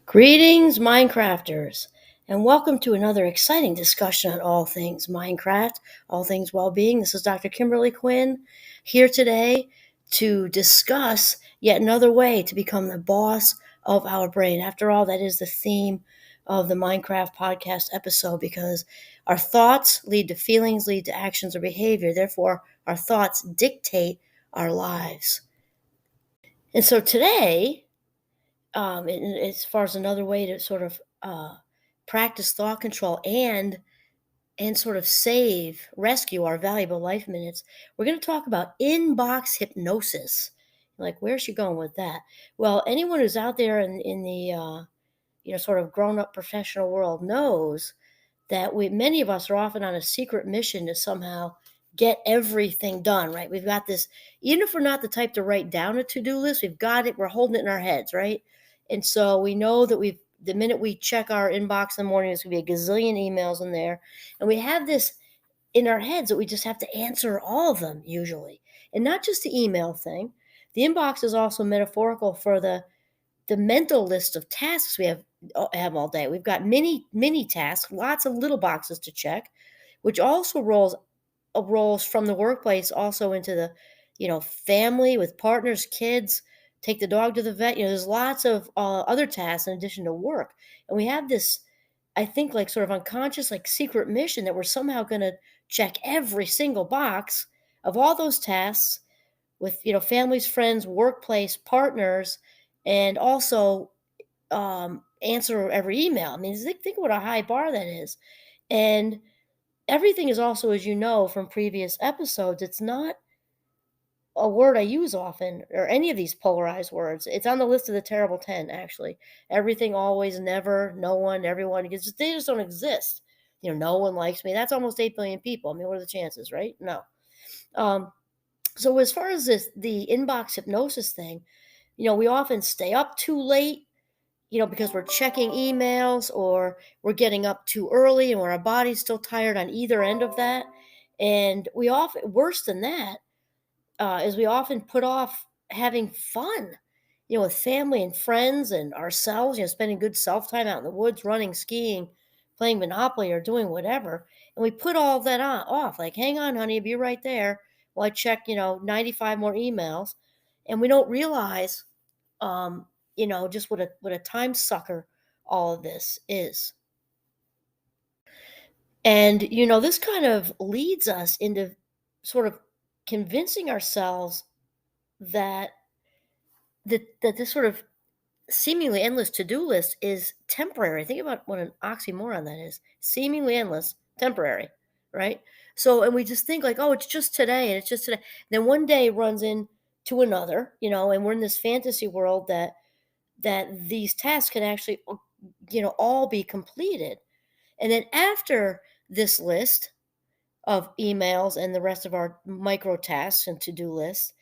Greetings, Minecrafters, and welcome to another exciting discussion on all things Minecraft, all things well being. This is Dr. Kimberly Quinn here today to discuss yet another way to become the boss of our brain. After all, that is the theme of the Minecraft podcast episode because our thoughts lead to feelings, lead to actions or behavior. Therefore, our thoughts dictate our lives. And so today, as far as another way to sort of practice thought control and sort of rescue our valuable life minutes, we're going to talk about inbox hypnosis. Like, where's she going with that? Well, anyone who's out there in the sort of grown up professional world knows that many of us are often on a secret mission to somehow get everything done, right? We've got this, even if we're not the type to write down a to-do list, we've got it, we're holding it in our heads, right? And so we know that the minute we check our inbox in the morning, there's gonna be a gazillion emails in there. And we have this in our heads that we just have to answer all of them usually. And not just the email thing. The inbox is also metaphorical for the mental list of tasks we have all day. We've got many tasks, lots of little boxes to check, which also rolls from the workplace also into the family with partners, kids, take the dog to the vet. There's lots of other tasks in addition to work, and we have this, I think, like sort of unconscious, like secret mission that we're somehow going to check every single box of all those tasks with families, friends, workplace, partners, and also answer every email. I mean, think what a high bar that is. And everything is also, as you know from previous episodes, it's not a word I use often or any of these polarized words. It's on the list of the terrible 10, actually. Everything, always, never, no one, everyone. They just don't exist. No one likes me. That's almost 8 billion people. I mean, what are the chances, right? No. Um, so as far as the inbox hypnosis thing, we often stay up too late, because we're checking emails or we're getting up too early and where our body's still tired on either end of that. And we often, worse than that, is we often put off having fun, with family and friends and ourselves, spending good self time out in the woods, running, skiing, playing Monopoly or doing whatever. And we put all of that off, like, hang on, honey, I'll be right there while I check, 95 more emails. And we don't realize, just what a time sucker all of this is. And this kind of leads us into sort of convincing ourselves that that this sort of seemingly endless to-do list is temporary. Think about what an oxymoron that is. Seemingly endless, temporary, right? So, and we just think like, oh, it's just today and it's just today. Then one day runs into another, and we're in this fantasy world that these tasks can actually, all be completed. And then after this list of emails and the rest of our micro tasks and to-do lists,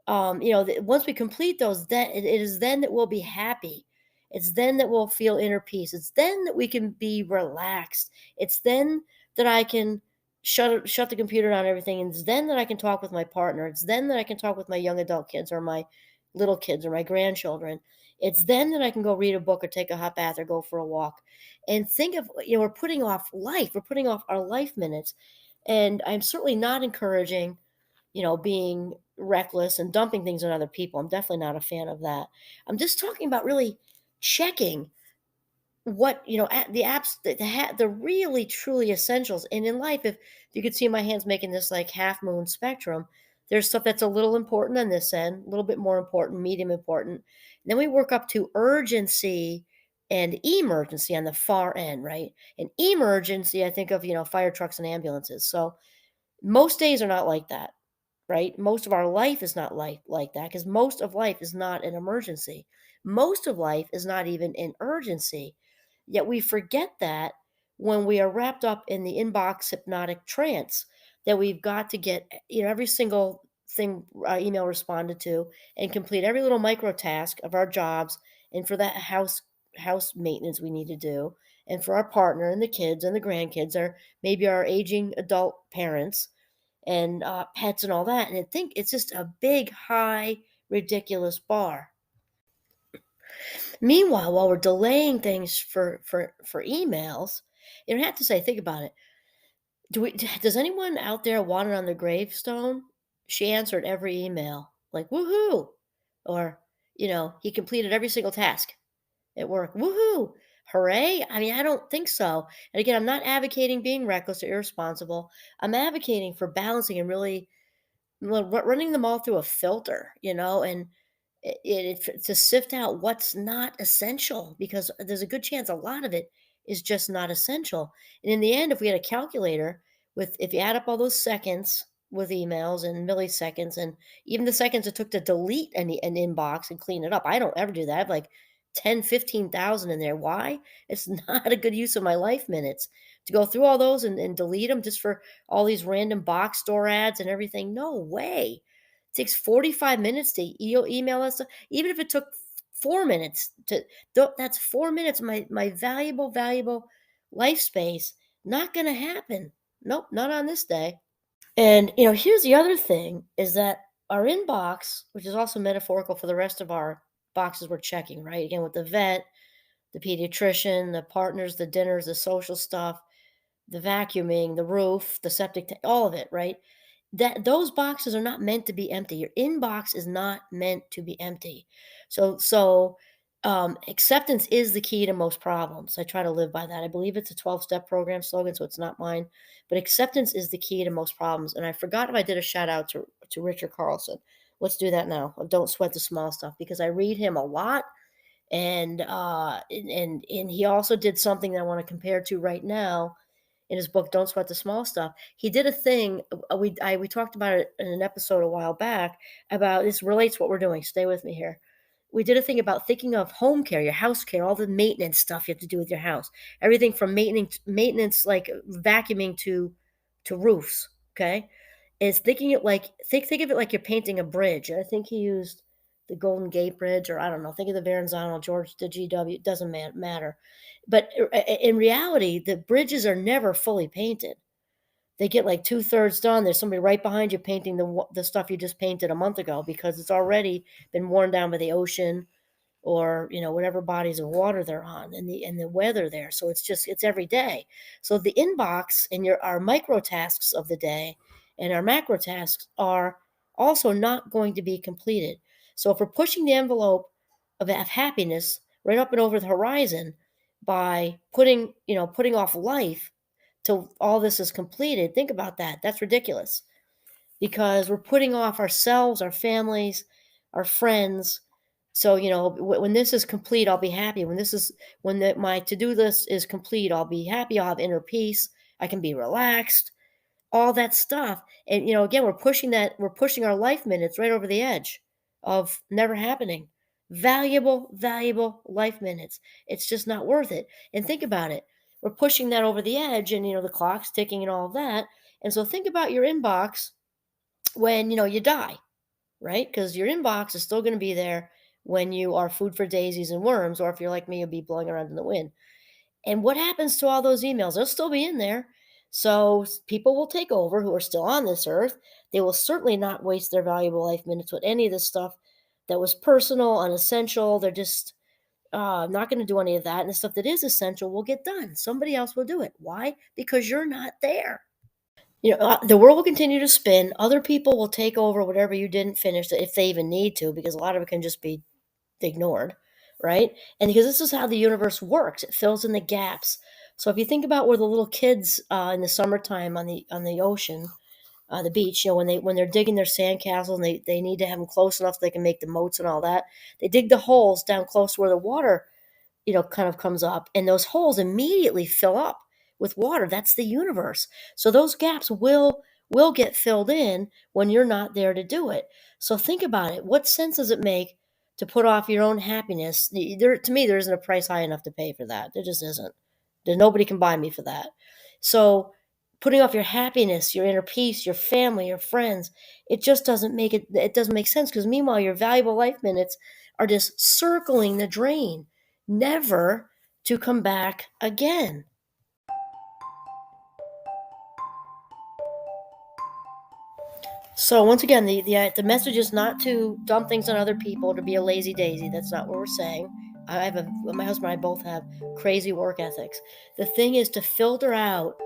once we complete those, then it is then that we'll be happy. It's then that we'll feel inner peace. It's then that we can be relaxed. It's then that I can shut the computer down, everything. And it's then that I can talk with my partner. It's then that I can talk with my young adult kids or my little kids or my grandchildren. It's then that I can go read a book or take a hot bath or go for a walk. And think of, we're putting off life. We're putting off our life minutes. And I'm certainly not encouraging, being reckless and dumping things on other people. I'm definitely not a fan of that. I'm just talking about really checking what, the apps, the really truly essentials. And in life, if you could see my hands making this like half moon spectrum, there's stuff that's a little important on this end, a little bit more important, medium important. And then we work up to urgency and emergency on the far end, right? And emergency, I think of, fire trucks and ambulances. So most days are not like that, right? Most of our life is not like that because most of life is not an emergency. Most of life is not even an urgency. Yet we forget that when we are wrapped up in the inbox hypnotic trance that we've got to get, every single thing email responded to and complete every little micro task of our jobs and for that house maintenance we need to do and for our partner and the kids and the grandkids or maybe our aging adult parents and pets and all that. And I think it's just a big, high, ridiculous bar. Meanwhile, while we're delaying things for emails, you don't have to say, think about it. Does anyone out there want it on their gravestone? She answered every email, like, woohoo! Or, he completed every single task at work. Woohoo! Hooray! I mean, I don't think so. And again, I'm not advocating being reckless or irresponsible. I'm advocating for balancing and really running them all through a filter, and to sift out what's not essential, because there's a good chance a lot of it is just not essential. And in the end, if we had a calculator with, if you add up all those seconds with emails and milliseconds and even the seconds it took to delete an inbox and clean it up, I don't ever do that. I have like 10, 15,000 in there. Why? It's not a good use of my life minutes to go through all those and delete them just for all these random box store ads and everything. No way. It takes 45 minutes to email us. Even if it took 4 minutes that's 4 minutes, my valuable life space. Not going to happen. Nope, not on this day. And, here's the other thing is that our inbox, which is also metaphorical for the rest of our boxes we're checking, right? Again, with the vet, the pediatrician, the partners, the dinners, the social stuff, the vacuuming, the roof, the all of it, right? That those boxes are not meant to be empty. Your inbox is not meant to be empty. So acceptance is the key to most problems. I try to live by that. I believe it's a 12-step program slogan, so it's not mine. But acceptance is the key to most problems. And I forgot if I did a shout out to Richard Carlson. Let's do that now. Don't sweat the small stuff, because I read him a lot, and he also did something that I want to compare to right now in his book Don't Sweat the Small Stuff. He did a thing, we talked about it in an episode a while back, about this relates what we're doing. Stay with me here. We did a thing about thinking of home care, your house care, all the maintenance stuff you have to do with your house. Everything from maintenance like vacuuming to roofs, okay? Is thinking it like think of it like you're painting a bridge. And I think he used the Golden Gate Bridge, or I don't know, think of the Verrazano, George the GW, it doesn't matter. But in reality, the bridges are never fully painted. They get like 2/3 done. There's somebody right behind you painting the stuff you just painted a month ago, because it's already been worn down by the ocean, or whatever bodies of water they're on, and the weather there. So it's every day. So the inbox and our micro tasks of the day and our macro tasks are also not going to be completed. So if we're pushing the envelope of happiness right up and over the horizon by putting off life till all this is completed, think about that. That's ridiculous, because we're putting off ourselves, our families, our friends. So, when this is complete, I'll be happy. My to-do list is complete, I'll be happy. I'll have inner peace. I can be relaxed, all that stuff. And, again, we're pushing our life minutes right over the edge of never happening. Valuable life minutes. It's just not worth it. And think about it. We're pushing that over the edge, and, the clock's ticking and all of that. And so think about your inbox when you die, right? Because your inbox is still going to be there when you are food for daisies and worms, or if you're like me, you'll be blowing around in the wind. And what happens to all those emails? They'll still be in there. So people will take over who are still on this earth. They will certainly not waste their valuable life minutes with any of this stuff that was personal, unessential. They're just not going to do any of that. And the stuff that is essential will get done. Somebody else will do it. Why? Because you're not there. The world will continue to spin. Other people will take over whatever you didn't finish, if they even need to, because a lot of it can just be ignored, right? And because this is how the universe works, it fills in the gaps. So if you think about where the little kids in the summertime on the ocean, the beach, when they're digging their sandcastles, and they need to have them close enough so they can make the moats and all that, they dig the holes down close to where the water kind of comes up, and those holes immediately fill up with water. That's the universe. So those gaps will get filled in when you're not there to do it. So think about it. What sense does it make to put off your own happiness? To me, there isn't a price high enough to pay for that. There just isn't. Nobody can buy me for that. So putting off your happiness, your inner peace, your family, your friends, it just doesn't make it. It doesn't make sense, because meanwhile, your valuable life minutes are just circling the drain, never to come back again. So once again, the message is not to dump things on other people, to be a lazy daisy. That's not what we're saying. My husband and I both have crazy work ethics. The thing is to filter out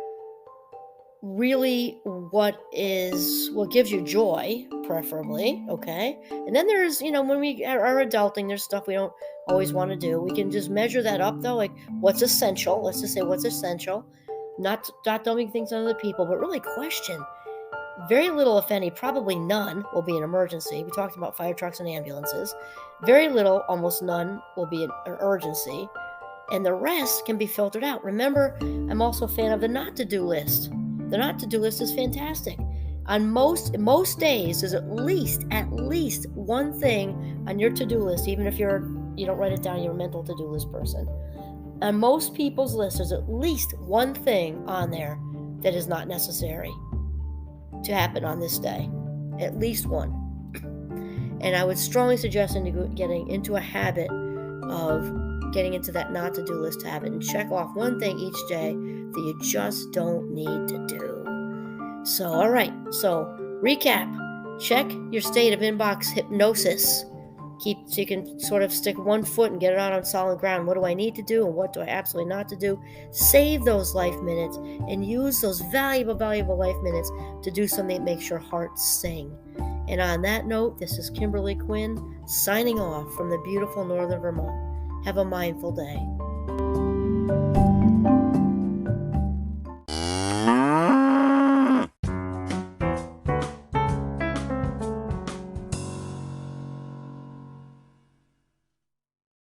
really what gives you joy, preferably, okay? And then there's, when we are adulting, there's stuff we don't always want to do. We can just measure that up though, like what's essential. Let's just say what's essential. Not dumping things on other people, but really question. Very little, if any, probably none, will be an emergency. We talked about fire trucks and ambulances. Very little, almost none, will be an urgency. And the rest can be filtered out. Remember, I'm also a fan of the not-to-do list. The not-to-do list is fantastic. On most days, there's at least one thing on your to-do list, even if you don't write it down, you're a mental to-do list person. On most people's list, there's at least one thing on there that is not necessary to happen on this day. At least one. And I would strongly suggest getting into a habit of getting into that not-to-do list habit and check off one thing each day that you just don't need to do. So, all right. So, recap. Check your state of inbox hypnosis. So you can sort of stick one foot and get it out on solid ground. What do I need to do and what do I absolutely not to do? Save those life minutes and use those valuable life minutes to do something that makes your heart sing. And on that note, this is Kimberly Quinn signing off from the beautiful northern Vermont. Have a mindful day.